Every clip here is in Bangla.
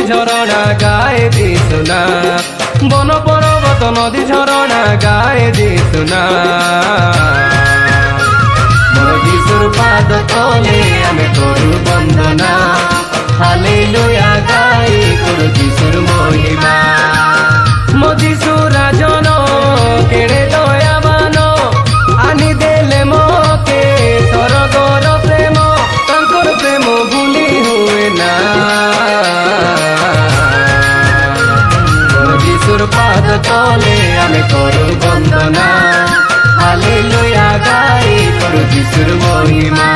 ঝরଣା গায়ে দিশুনা, বন পর্বত নদী ঝরଣା গায়ে দিশুনা। মোর যিশুর পাদ তলে আমি করু বন্দনা, হালেলুয়া গাই করু যিশুর মহিমা। মো যিশু রাজন কেড়ে দয়াবান, আনি দেলে মকে স্বর্গর প্রেম, তাঙ্কর প্রেম ভুলি হুয়ে না। মোর যিশুর পাদ তলে আমি করু বন্দনা, হালেলুয়া গাই করু যিশুর মহিমা।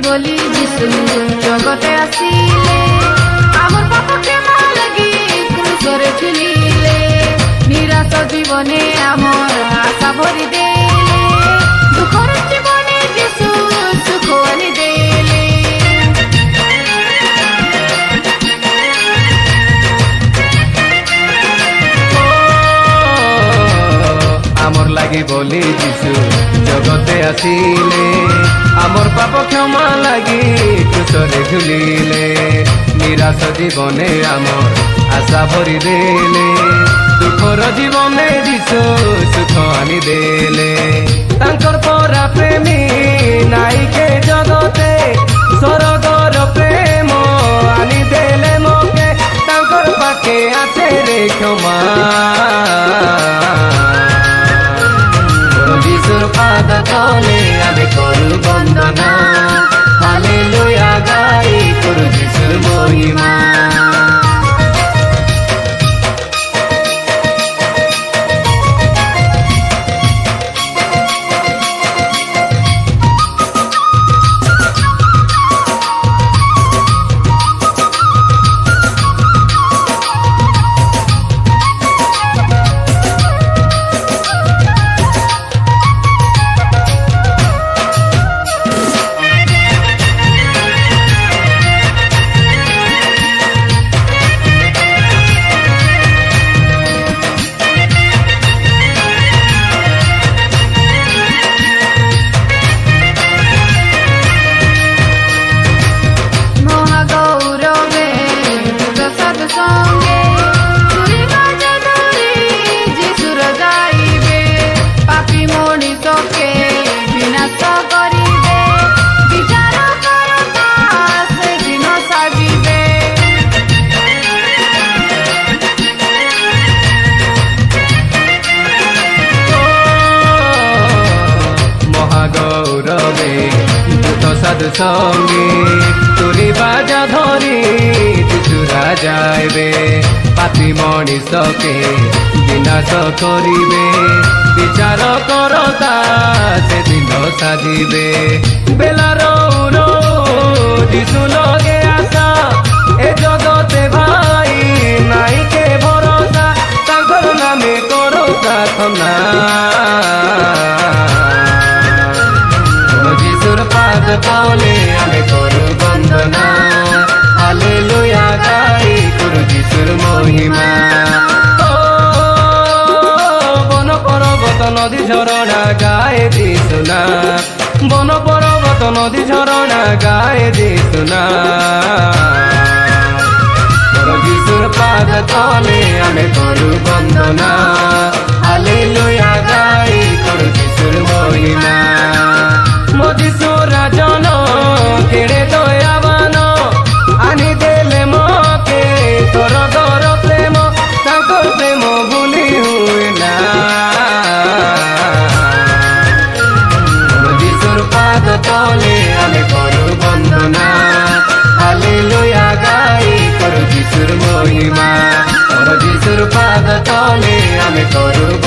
বলি যিশু জগতে আসিলে, আমার পাপ ক্ষমা লাগি ক্রুশরে ঝুলিলে, নিরাশ জীবনে আমার আশা ভরি দেলে, দুঃখর জীবনে যিশু সুখ আনি দেলে। আমার লাগি বলি যিশু জগতে আসিলে, আমার পাপ ক্ষমা লাগি ক্রুশরে ঝুলিলে, নিরাশ জীবনে আমার আশা ভরি দেলে, দুঃখর জীবনে যিশু সুখ আনি দেলে। তাঙ্কর পরা প্রেমী নাইকে জগতে, স্বর্গর প্রেম আনি দেলে মকে, তাঙ্কর পাকে আছে রে ক্ষমা। যিশুর পাদ তলে আমি করু বন্দনা, হালেলুয়া গাই করু যিশুর মহিমা। সাধু সঙ্গে তুলি বাজা ধরি যিশুরা যাইবে, পাপী মଣିষকে বিনাশ করিবে, বিচার করতা সেদিন সাজিবে। বেলার যিশু লগে আসা, এ জগতে ভাই নাইকে ভরসা, তাঙ্কর নামে করো প্রার্থনা। যিশুর পাদ তলে আমি করু বন্দনা, হালেলুয়া গাই করু যিশুর মহিমা। বন পর্বত নদী ঝরଣା গায়ে দিশুনা, বন পর্বত নদী ঝরଣା গায়ে দিশুনা। যিশুর পাদ তলে আমি করু বন্দনা, হালেলুয়া গাই করু যিশুর মহিমা। মো যিশু রাজন কেড়ে দয়াবান, আনি দেলে মকে স্বর্গর প্রেম, তাঙ্কর প্রেম ভুলি হুয়ে না। যিশুর পাদ তলে আমি করু বন্দনা, হালেলুয়া গাই করু যিশুর মহিমা। যিশু যিশুর পাদ তলে আমি করু